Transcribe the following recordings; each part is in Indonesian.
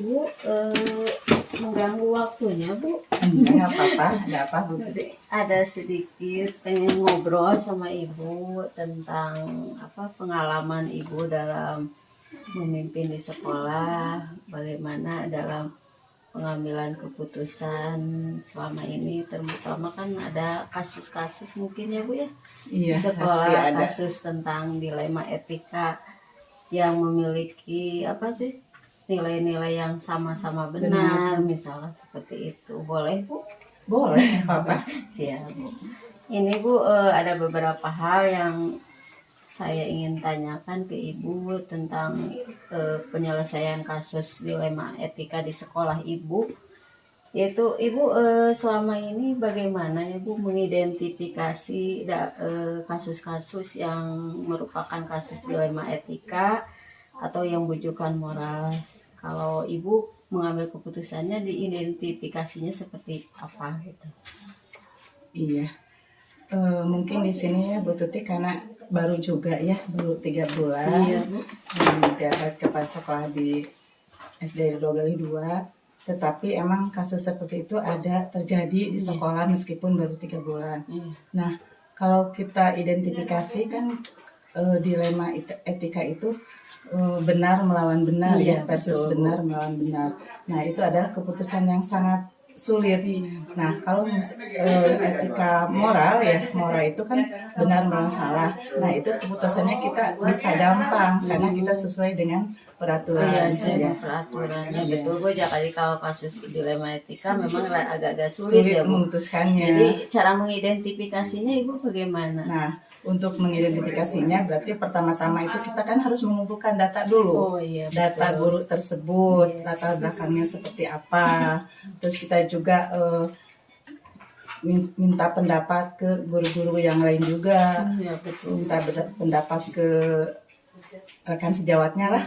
Ibu mengganggu waktunya, Bu. Enggak apa-apa, enggak apa Bu. Jadi ada sedikit pengen ngobrol sama Ibu tentang pengalaman Ibu dalam memimpin di sekolah, bagaimana dalam pengambilan keputusan selama ini, terutama kan ada kasus-kasus mungkin ya Bu ya Iya, di pasti sekolah, ada. kasus tentang dilema etika yang memiliki nilai-nilai yang sama-sama benar, misalnya seperti itu. Boleh Bu? Boleh, apa-apa. Siap Bu. Ini Bu, ada beberapa hal yang saya ingin tanyakan ke Ibu tentang penyelesaian kasus dilema etika di sekolah Ibu. Yaitu Ibu selama ini bagaimana Ibu mengidentifikasi kasus-kasus yang merupakan kasus dilema etika atau yang bujukan moral. Kalau Ibu mengambil keputusannya, diidentifikasinya seperti apa gitu? Iya. Mungkin di sini ya Bu Tuti karena baru juga ya, baru 3 bulan. Iya Bu. Menjabat kepala sekolah di SD Dogali 2. Tetapi emang kasus seperti itu ada terjadi di sekolah meskipun baru 3 bulan. Nah, kalau kita identifikasi kan dilema etika itu benar melawan benar ya, versus betul, benar melawan benar. Nah, itu adalah keputusan yang sangat sulit. Nah, kalau etika moral ya, moral itu kan benar melawan salah. Nah, itu keputusannya kita bisa gampang karena kita sesuai dengan peraturan. Iya, peraturannya betul Bu. Jadi kalau kasus dilema etika memang agak-agak sulit ya Bu memutuskannya. Jadi cara mengidentifikasinya Ibu bagaimana? Nah, untuk mengidentifikasinya berarti pertama-tama itu kita kan harus mengumpulkan data dulu. Data guru tersebut, latar belakangnya seperti apa. Terus kita juga minta pendapat ke guru-guru yang lain juga. Minta pendapat ke rekan sejawatnya lah.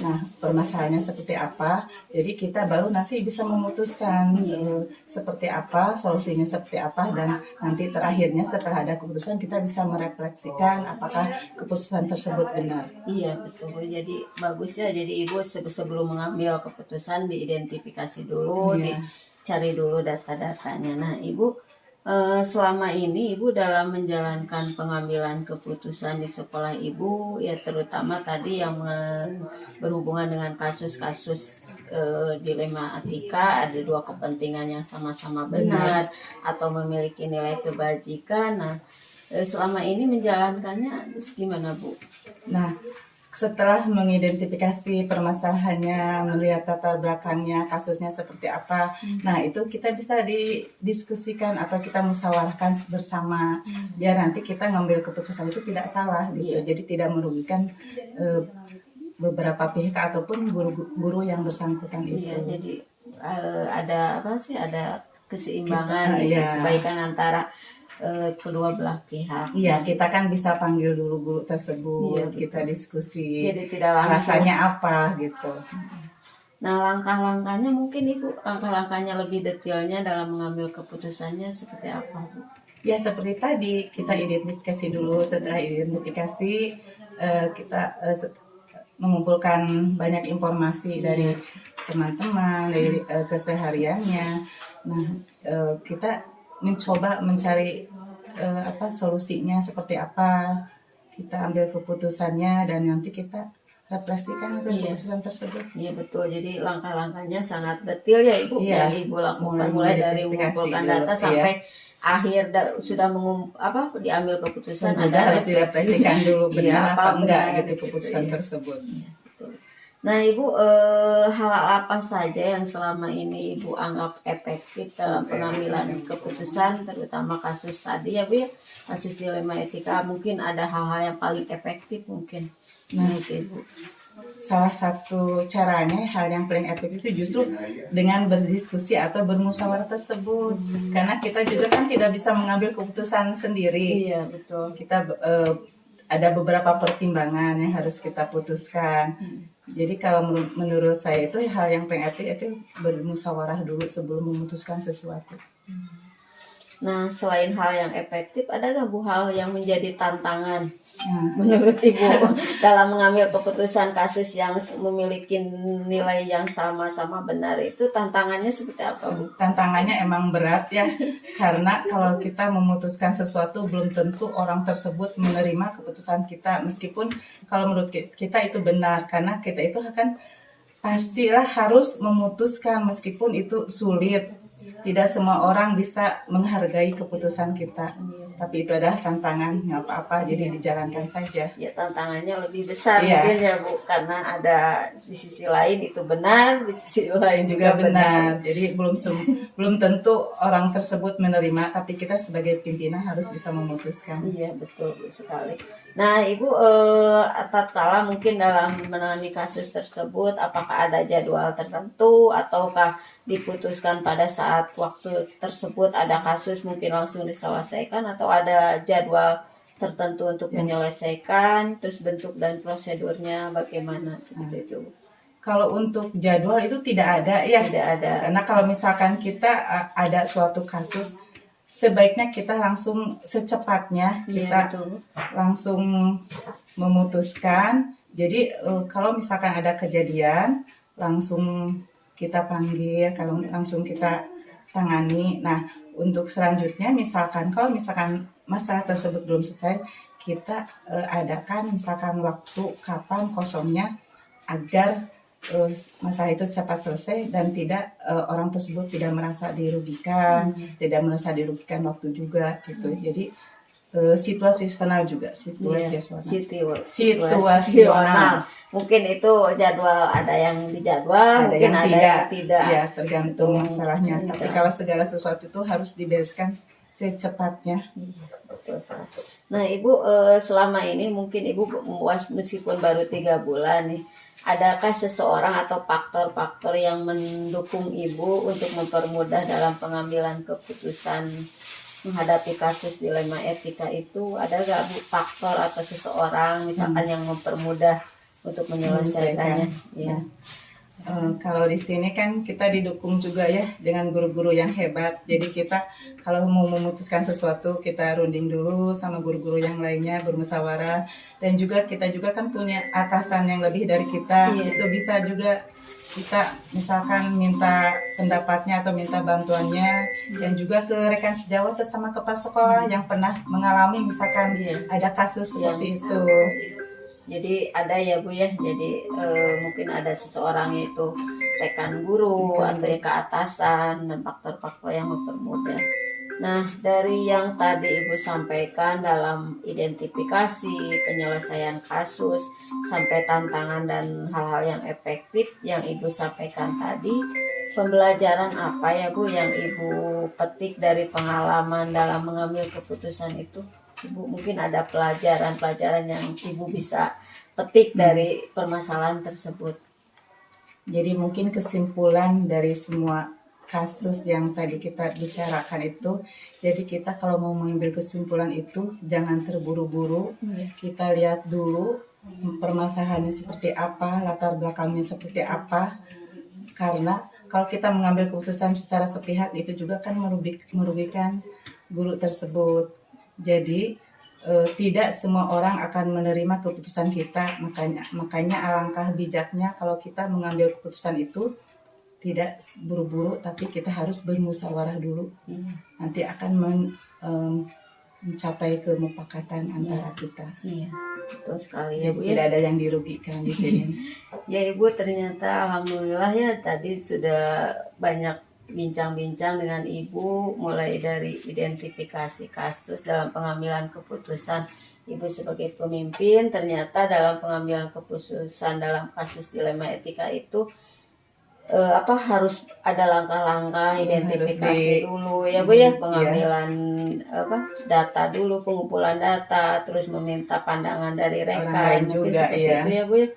Nah, permasalahannya seperti apa. Jadi kita baru nanti bisa memutuskan seperti apa, solusinya seperti apa, dan nanti terakhirnya setelah ada keputusan kita bisa merefleksikan apakah keputusan tersebut benar. Iya betul. Jadi bagus ya. Jadi Ibu sebelum mengambil keputusan diidentifikasi dulu, dicari dulu data-datanya. Nah Ibu selama ini Ibu dalam menjalankan pengambilan keputusan di sekolah Ibu ya, terutama tadi yang berhubungan dengan kasus-kasus dilema etika, ada dua kepentingan yang sama-sama benar atau memiliki nilai kebajikan. Nah selama ini menjalankannya gimana Bu? Nah, setelah mengidentifikasi permasalahannya, melihat latar belakangnya, kasusnya seperti apa, nah itu kita bisa didiskusikan atau kita musyawarahkan bersama, biar nanti kita ngambil keputusan itu tidak salah gitu. Jadi tidak merugikan beberapa pihak ataupun guru yang bersangkutan itu. Jadi ada keseimbangan, kebaikan antara kedua belah pihak. Iya, kita kan bisa panggil dulu guru tersebut, kita diskusi. Jadi tidak langsung rasanya apa gitu. Nah, langkah-langkahnya mungkin Ibu, langkah-langkahnya lebih detailnya dalam mengambil keputusannya seperti apa Bu? Ya seperti tadi, kita identifikasi dulu. Setelah identifikasi kita mengumpulkan banyak informasi dari teman-teman, dari kesehariannya. Nah, kita mencoba mencari solusinya seperti apa, kita ambil keputusannya dan nanti kita refleksikan hasil keputusan tersebut. Iya betul, jadi langkah-langkahnya sangat detail ya Ibu, yang Ibu lakukan mulai dari mengumpulkan data sampai akhir sudah diambil keputusan, juga harus direfleksikan dulu benar apa enggak gitu keputusan tersebut. Nah Ibu, hal apa saja yang selama ini Ibu anggap efektif dalam pengambilan keputusan, terutama kasus tadi ya Bu ya, kasus dilema etika, mungkin ada hal-hal yang paling efektif mungkin. Nah itu Ibu, salah satu caranya, hal yang paling efektif itu justru dengan berdiskusi atau bermusyawarah tersebut. Karena kita juga kan tidak bisa mengambil keputusan sendiri. Iya betul. Kita ada beberapa pertimbangan yang harus kita putuskan. Jadi kalau menurut saya itu hal yang paling efektif itu bermusyawarah dulu sebelum memutuskan sesuatu. Nah, selain hal yang efektif, ada nggak Bu hal yang menjadi tantangan Nah, menurut Ibu dalam mengambil keputusan kasus yang memiliki nilai yang sama-sama benar itu tantangannya seperti apa Bu? tantangannya emang berat ya, karena kalau kita memutuskan sesuatu belum tentu orang tersebut menerima keputusan kita, meskipun kalau menurut kita itu benar, karena kita itu akan pastilah harus memutuskan meskipun itu sulit. Tidak semua orang bisa menghargai keputusan kita, tapi itu adalah tantangan, nggak apa-apa, jadi dijalankan saja. Ya tantangannya lebih besar Iya. mungkin ya Bu, karena ada di sisi lain itu benar, di sisi lain Juga benar. Jadi belum tentu orang tersebut menerima, tapi kita sebagai pimpinan harus bisa memutuskan. Iya betul Bu, sekali. Nah Ibu tatkala mungkin dalam menangani kasus tersebut, apakah ada jadwal tertentu ataukah diputuskan pada saat waktu tersebut ada kasus mungkin langsung diselesaikan atau ada jadwal tertentu untuk menyelesaikan, terus bentuk dan prosedurnya bagaimana seperti itu? Kalau untuk jadwal itu tidak ada ya. Tidak ada. Karena kalau misalkan kita ada suatu kasus, sebaiknya kita langsung secepatnya kita betul. langsung memutuskan. Jadi kalau misalkan ada kejadian, langsung kita panggil, kalau langsung kita tangani. Nah, untuk selanjutnya kalau misalkan masalah tersebut belum selesai, kita adakan misalkan waktu kapan kosongnya agar masalah itu cepat selesai dan tidak orang tersebut tidak merasa dirugikan, tidak merasa dirugikan waktu juga gitu. Jadi situasional juga, situasional. Mungkin itu jadwal, ada yang dijadwal, mungkin yang ada yang tidak. Ya, tergantung masalahnya. Tapi kalau segala sesuatu itu harus dibereskan secepatnya. Betul. Nah Ibu selama ini mungkin Ibu meskipun baru 3 bulan nih, adakah seseorang atau faktor-faktor yang mendukung Ibu untuk mempermudah dalam pengambilan keputusan menghadapi kasus dilema etika itu? Ada gak Bu faktor atau seseorang misalkan yang mempermudah untuk menyelesaikannya? Ya. Kalau di sini kan kita didukung juga ya dengan guru-guru yang hebat. Jadi kita kalau mau memutuskan sesuatu kita runding dulu sama guru-guru yang lainnya, bermusyawarah. Dan juga kita juga kan punya atasan yang lebih dari kita. Itu bisa juga kita misalkan minta pendapatnya atau minta bantuannya, dan juga ke rekan sejawat sesama kepala sekolah yang pernah mengalami misalkan ada kasus seperti itu. Jadi ada ya Bu ya, jadi mungkin ada seseorang itu rekan guru atau ke atasan dan faktor-faktor yang mempermudah. Nah dari yang tadi Ibu sampaikan dalam identifikasi, penyelesaian kasus, sampai tantangan dan hal-hal yang efektif yang Ibu sampaikan tadi, pembelajaran apa ya Bu yang Ibu petik dari pengalaman dalam mengambil keputusan itu? Ibu mungkin ada pelajaran-pelajaran yang Ibu bisa petik dari permasalahan tersebut. Jadi mungkin kesimpulan dari semua kasus yang tadi kita bicarakan itu, jadi kita kalau mau mengambil kesimpulan itu jangan terburu-buru. Kita lihat dulu permasalahannya seperti apa, latar belakangnya seperti apa. Karena kalau kita mengambil keputusan secara sepihak itu juga kan merugikan guru tersebut. Jadi tidak semua orang akan menerima keputusan kita, makanya alangkah bijaknya kalau kita mengambil keputusan itu tidak buru-buru, tapi kita harus bermusyawarah dulu. Nanti akan mencapai kemufakatan antara kita. Iya, betul sekali ya Jadi Bu. Tidak ada yang dirugikan di sini. Ya Ibu, ternyata alhamdulillah ya tadi sudah banyak bincang-bincang dengan Ibu, mulai dari identifikasi kasus dalam pengambilan keputusan. Ibu sebagai pemimpin ternyata dalam pengambilan keputusan dalam kasus dilema etika itu harus ada langkah-langkah identifikasi dulu ya Bu ya, pengambilan data dulu, pengumpulan data, terus meminta pandangan dari rekan juga itu ya Bu ya.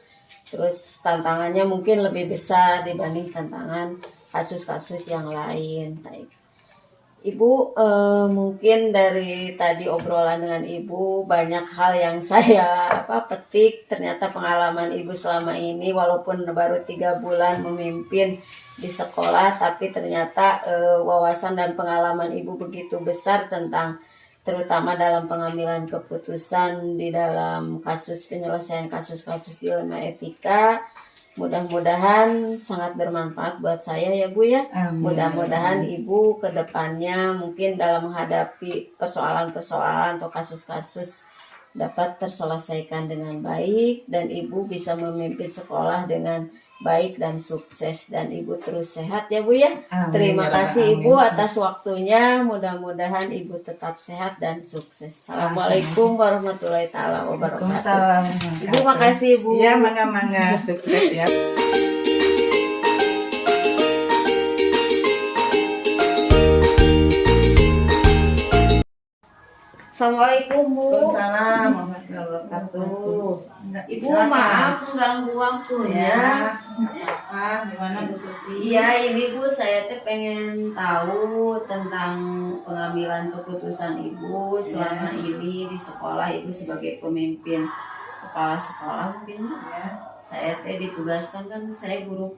Terus tantangannya mungkin lebih besar dibanding tantangan kasus-kasus yang lain. Ibu, mungkin dari tadi obrolan dengan Ibu banyak hal yang saya petik. Ternyata pengalaman Ibu selama ini walaupun baru 3 bulan memimpin di sekolah, tapi ternyata wawasan dan pengalaman Ibu begitu besar tentang terutama dalam pengambilan keputusan di dalam penyelesaian kasus-kasus dilema etika. Mudah-mudahan sangat bermanfaat buat saya ya Bu ya. Amin. Mudah-mudahan Ibu ke depannya mungkin dalam menghadapi persoalan-persoalan atau kasus-kasus dapat terselesaikan dengan baik dan Ibu bisa memimpin sekolah dengan baik dan sukses dan Ibu terus sehat ya Bu ya. Amin, Terima ya kasih Rabbi, Ibu amin. atas waktunya. Mudah-mudahan Ibu tetap sehat dan sukses. Assalamualaikum warahmatullahi taala wabarakatuh. Waalaikumsalam. Ibu makasih Bu. Iya, mangga-mangga sukses ya. Assalamualaikum Bu. Waalaikumsalam warahmatullahi wabarakatuh. Ibu maaf mengganggu waktunya. Apa? Gimana Bu Tuti? Iya ini Bu, saya teh pengen tahu tentang pengambilan keputusan Ibu selama ini di sekolah. Ibu sebagai pemimpin kepala sekolah mungkin Ya. saya teh ditugaskan kan saya guru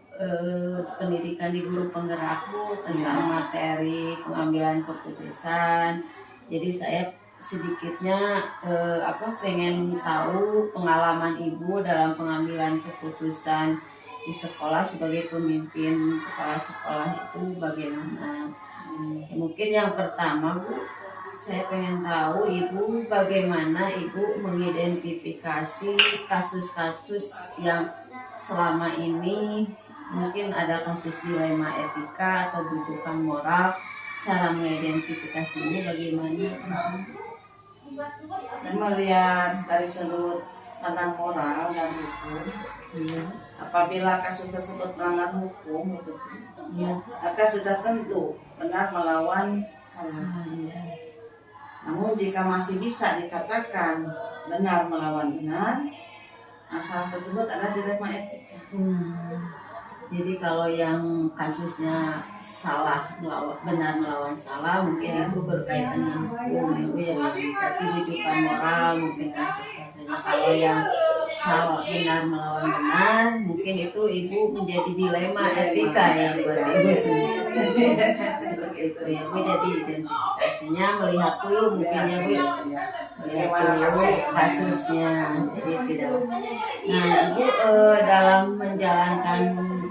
pendidikan di guru penggerak Bu tentang materi pengambilan keputusan. Jadi saya sedikitnya pengen tahu pengalaman Ibu dalam pengambilan keputusan di sekolah sebagai pemimpin kepala sekolah itu bagaimana. Mungkin yang pertama Bu, saya pengen tahu Ibu bagaimana Ibu mengidentifikasi kasus-kasus yang selama ini mungkin ada kasus dilema etika atau dudukan moral. Cara mengidentifikasinya bagaimana? Saya melihat dari sudut pandang moral dan hukum. Iya, Apabila kasus tersebut melanggar hukum, iya. maka sudah tentu benar melawan salah. Saya. Namun jika masih bisa dikatakan benar melawan benar, masalah tersebut adalah dilema etika. Jadi kalau yang kasusnya benar melawan salah mungkin itu berkaitan dengan hukum Ibu ya. Berarti rujukan moral mungkin kasus-kasusnya. Kalau yang salah benar melawan benar mungkin itu Ibu menjadi dilema etika ya buat Ibu sendiri. Seperti itu ya Bu. Jadi identifikasinya melihat dulu mungkin ya Bu. Melihat dulu kasusnya. Jadi tidak. Nah Ibu dalam menjalankan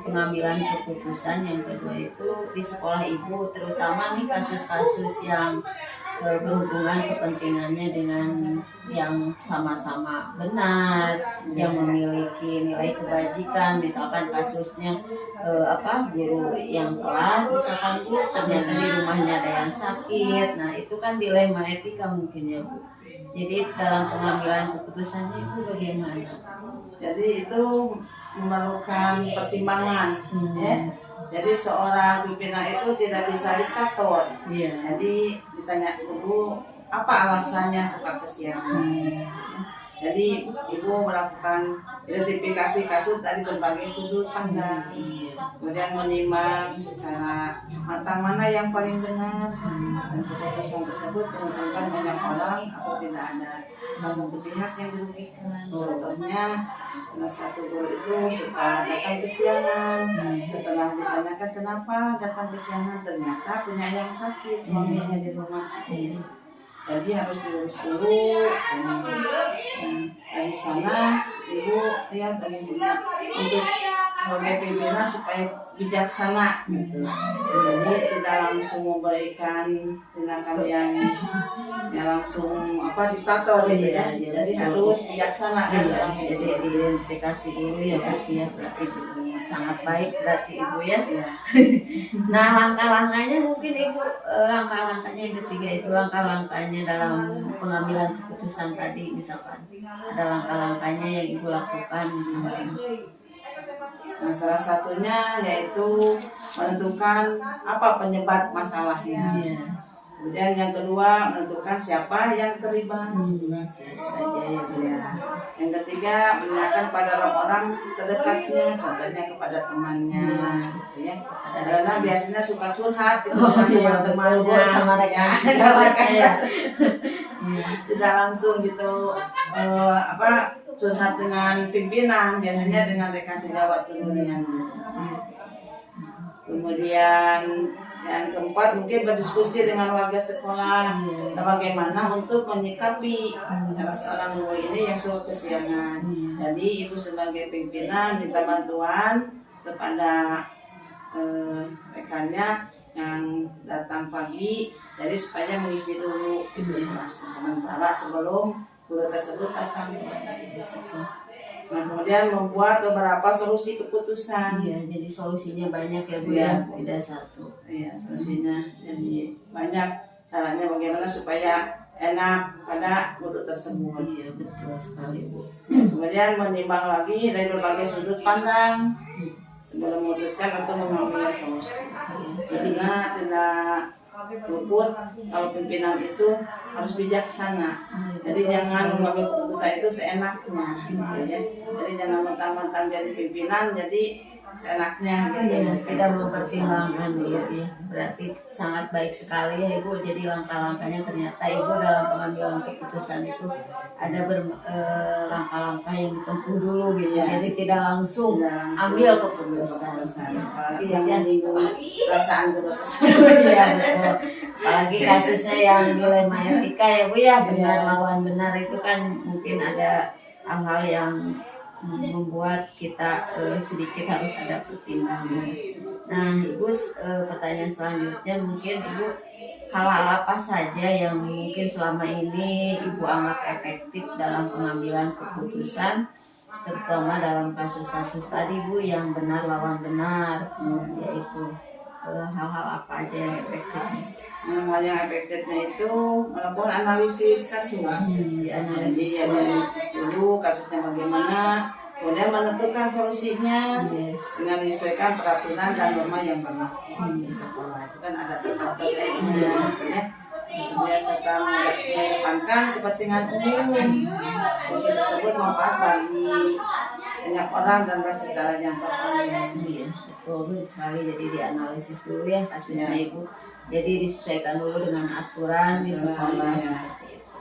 pengambilan keputusan yang kedua itu di sekolah Ibu terutama nih kasus-kasus yang berhubungan kepentingannya dengan yang sama-sama benar, yang memiliki nilai kebajikan, misalkan kasusnya guru yang telah misalkan Bu ternyata di rumahnya ada yang sakit. Nah itu kan dilema etika mungkin ya Bu. Jadi dalam pengambilan keputusannya itu bagaimana? Jadi itu memerlukan pertimbangan, ya. Jadi seorang pimpinan itu tidak bisa diktator. Iya. Jadi ditanya dulu apa alasannya suka kesiangan. Jadi Ibu melakukan identifikasi kasus dari berbagai sudut pandang, kemudian menimbang secara matang mana yang paling benar dan keputusan tersebut menguntungkan banyak orang atau tidak ada salah satu pihak yang dirugikan. Contohnya salah satu guru itu suka datang kesiangan. Setelah ditanyakan kenapa datang kesiangan, ternyata punya yang sakit, suaminya di rumah sakit. Jadi harus diurus dulu. Dari sana Ibu lihat bagaimana untuk sebagai pimpinan supaya bijaksana gitu. Jadi tidak langsung memberikan tindakan yang langsung diktator gitu ya. Jadi harus bijaksana kan. Jadi diidentifikasi dulu ya Bu ya, berarti sangat baik berarti Ibu ya. Nah langkah-langkahnya mungkin Ibu, langkah-langkahnya yang ketiga itu langkah-langkahnya dalam pengambilan keputusan tadi misalkan ada langkah-langkahnya yang Ibu lakukan misalkan. Nah, salah satunya yaitu menentukan apa penyebab masalahnya. Iya. Kemudian yang kedua menentukan siapa yang terlibat. Siapa aja ya Bu ya. Yang ketiga menanyakan pada orang-orang terdekatnya, contohnya kepada temannya, gitu ya. ya. Karena biasanya suka curhat gitu Oh, dengan iya, teman-temannya betul, Bu, sama rekan ya. sejawatnya ya. Tidak langsung gitu curhat dengan pimpinan, biasanya dengan rekan sejawat dulu dengan kemudian yang keempat mungkin berdiskusi dengan warga sekolah bagaimana untuk menyikapi salah seorang guru ini yang suka kesiangan. Jadi ibu sebagai pimpinan minta bantuan kepada rekannya yang datang pagi, jadi supaya mengisi dulu itu kelasnya sementara sebelum guru tersebut datang. Nah, kemudian membuat beberapa solusi keputusan. Iya, jadi solusinya banyak ya Bu Iya. ya, tidak satu. Iya, solusinya jadi banyak caranya bagaimana supaya enak pada guru tersebut. Iya, betul sekali Bu. Kemudian menimbang lagi dari berbagai sudut pandang sebelum memutuskan atau mengambil solusi. Karena tidak luput kalau pimpinan itu harus bijaksana. Jadi jangan mengambil keputusan itu seenaknya, gitu ya. Jadi jangan mentang-mentang jadi pimpinan jadi seenaknya gitu. Iya, tidak mempertimbangkan ya, ya. Berarti sangat baik sekali ya Ibu. Jadi langkah-langkahnya ternyata Ibu dalam pengambilan keputusan itu ada langkah-langkah yang ditempuh dulu gitu. Iya. Jadi tidak langsung ambil keputusan. Apalagi Ya. yang menyinggung perasaan guru tersebut. Iya betul. Apalagi kasusnya yang dilema etika ya Bu ya, benar lawan benar itu kan mungkin ada hal-hal yang membuat kita sedikit harus ada pertimbangan. Nah Ibu, pertanyaan selanjutnya mungkin Ibu, hal-hal apa saja yang mungkin selama ini Ibu anggap efektif dalam pengambilan keputusan, terutama dalam kasus-kasus tadi Bu yang benar lawan benar, yaitu hal-hal apa aja yang efektif? Hal yang efektifnya itu melakukan analisis kasus. Jadi analisis dulu kasusnya bagaimana, kemudian menentukan solusinya dengan menyesuaikan peraturan dan norma yang berlaku di sekolah. Itu kan ada tertentunya, ya. Kemudian serta mengedepankan kepentingan umum. Proses tersebut manfaat bagi banyak orang dan baik secara jangka panjang. Betul sekali, jadi dianalisis dulu ya kasusnya Ibu. Jadi disesuaikan dulu dengan aturan di sekolah seperti itu.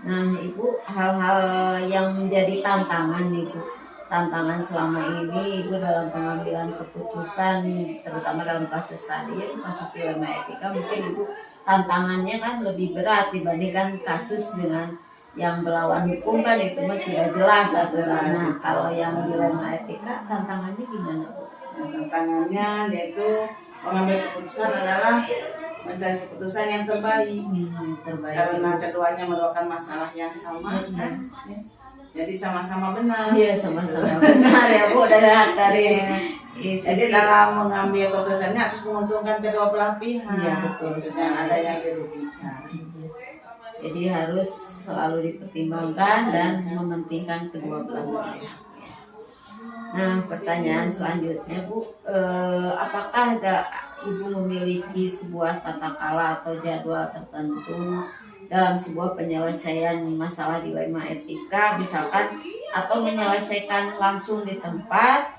Nah Ibu, hal-hal yang menjadi tantangan nih Bu, tantangan selama ini Ibu dalam pengambilan keputusan, terutama dalam kasus tadi ya, kasus dilema etika, mungkin Ibu tantangannya kan lebih berat dibandingkan kasus dengan yang berlawan hukum kan itu mah sudah jelas aturan. Nah kalau yang dilema etika tantangannya gimana Bu? Tantangannya yaitu mengambil keputusan adalah mencari keputusan yang terbaik, karena keduanya merupakan masalah yang sama kan, ya. Jadi sama-sama benar. Iya sama-sama benar ya Bu, dari Jadi dalam mengambil keputusannya harus menguntungkan kedua belah pihak. Iya betul. Dan ada yang dirugikan. Jadi harus selalu dipertimbangkan dan mementingkan kedua belah pihak. Nah, pertanyaan selanjutnya Bu, apakah Ibu memiliki sebuah tata cara atau jadwal tertentu dalam sebuah penyelesaian masalah dilema etika, misalkan, atau menyelesaikan langsung di tempat,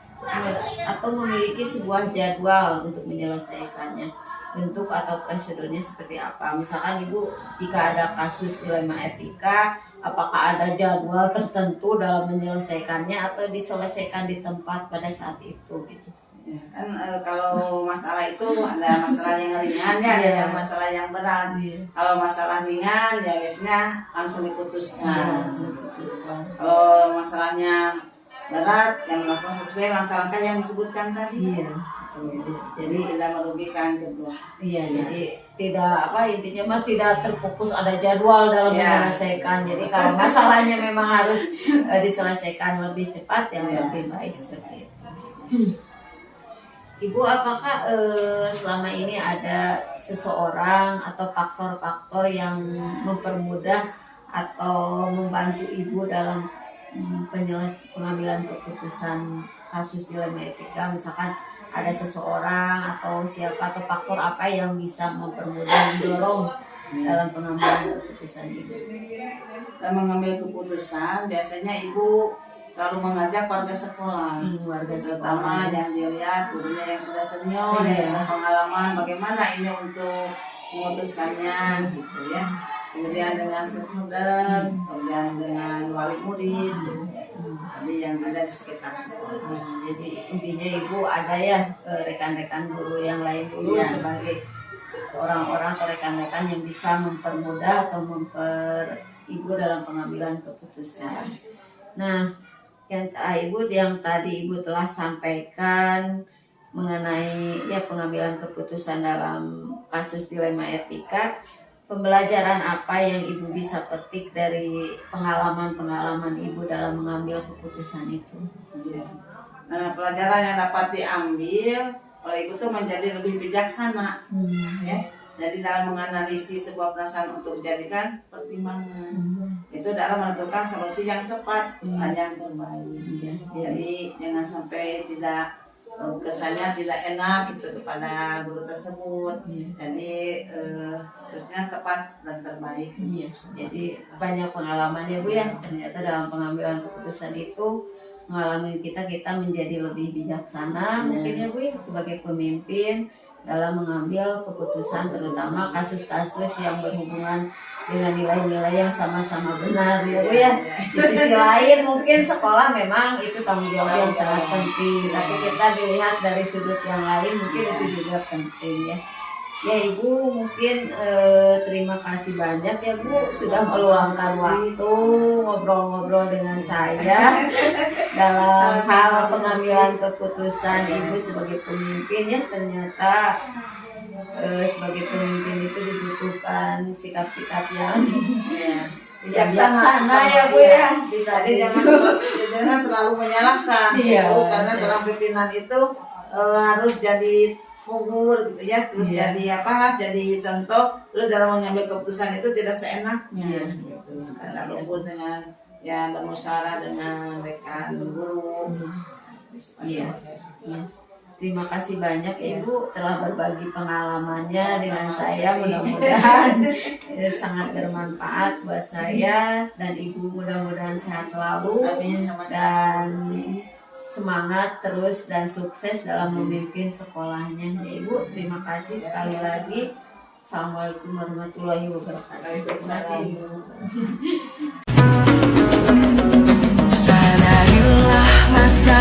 atau memiliki sebuah jadwal untuk menyelesaikannya? Bentuk atau prosedurnya seperti apa? Misalkan Ibu, jika ada kasus dilema etika, apakah ada jadwal tertentu dalam menyelesaikannya atau diselesaikan di tempat pada saat itu gitu? Ya, kan kalau masalah itu ada masalah yang ringan ya, ada yang masalah yang berat. Kalau masalah ringan ya biasanya langsung diputuskan. Kalau masalahnya berat yang melakukan sesuai langkah-langkah yang disebutkan tadi. Jadi tidak merugikan kedua. Jadi tidak intinya mah tidak terfokus ada jadwal dalam menyelesaikan. Jadi kalau masalahnya memang harus diselesaikan lebih cepat yang lebih baik seperti itu. Ibu, apakah selama ini ada seseorang atau faktor-faktor yang mempermudah atau membantu Ibu dalam pengambilan keputusan kasus dilema etika? Misalkan ada seseorang atau siapa atau faktor apa yang bisa mempermudah mendorong dalam pengambilan keputusan Ibu? Dalam mengambil keputusan biasanya Ibu selalu mengajak warga sekolah, Warga terutama sekolah. yang dilihat gurunya yang sudah senior, yang sudah pengalaman, bagaimana ini untuk memutuskannya gitu ya. Kemudian dengan stakeholder, kemudian dengan wali murid, gitu ya. Jadi yang ada di sekitar sekolah. Jadi intinya Ibu ada ya rekan-rekan guru yang lain dulu Iya. sebagai orang-orang atau rekan-rekan yang bisa mempermudah atau Ibu dalam pengambilan keputusan. Nah, Ibu yang tadi Ibu telah sampaikan mengenai ya pengambilan keputusan dalam kasus dilema etika, pembelajaran apa yang Ibu bisa petik dari pengalaman-pengalaman Ibu dalam mengambil keputusan itu? Iya. Nah, pelajaran yang dapat diambil oleh Ibu tuh menjadi lebih bijaksana, ya. Jadi dalam menganalisis sebuah perasaan untuk dijadikan pertimbangan, itu dalam menentukan solusi yang tepat dan yang terbaik. Iya. Jadi jangan sampai tidak kesannya tidak enak gitu kepada guru tersebut. Jadi sebenarnya tepat dan terbaik. Iya. Jadi banyak pengalaman ya Bu ya, ternyata dalam pengambilan keputusan itu mengalami kita menjadi lebih bijaksana mungkin ya Bu ya, sebagai pemimpin dalam mengambil keputusan terutama kasus-kasus yang berhubungan dengan nilai-nilai yang sama-sama benar ya Bu ya. Di sisi lain mungkin sekolah memang itu tanggung jawab yang sangat penting, tapi kita dilihat dari sudut yang lain mungkin itu juga penting ya. Ya Ibu mungkin terima kasih banyak ya Bu sudah meluangkan waktu ngobrol-ngobrol dengan saya dalam hal pengambilan keputusan Ibu sebagai pemimpin ya. Ternyata sebagai pemimpin itu dibutuhkan sikap-sikap yang bijaksana ya Bu ya. Jadi jangan selalu menyalahkan gitu, karena seorang pimpinan itu harus jadi figur gitu ya, terus jadi apalah, jadi contoh, terus dalam mengambil keputusan itu tidak seenaknya gitu. Karena lembut dengan ya bermusyawarah dengan rekan guru. Iya. Terima kasih banyak Ibu telah berbagi pengalamannya dengan saya, mudah-mudahan sangat bermanfaat buat saya dan Ibu, mudah-mudahan sehat selalu dan semangat terus dan sukses dalam memimpin sekolahnya ya Ibu. Terima kasih sekali lagi. Assalamualaikum warahmatullahi wabarakatuh. Terima kasih Ibu. Sadarilah masa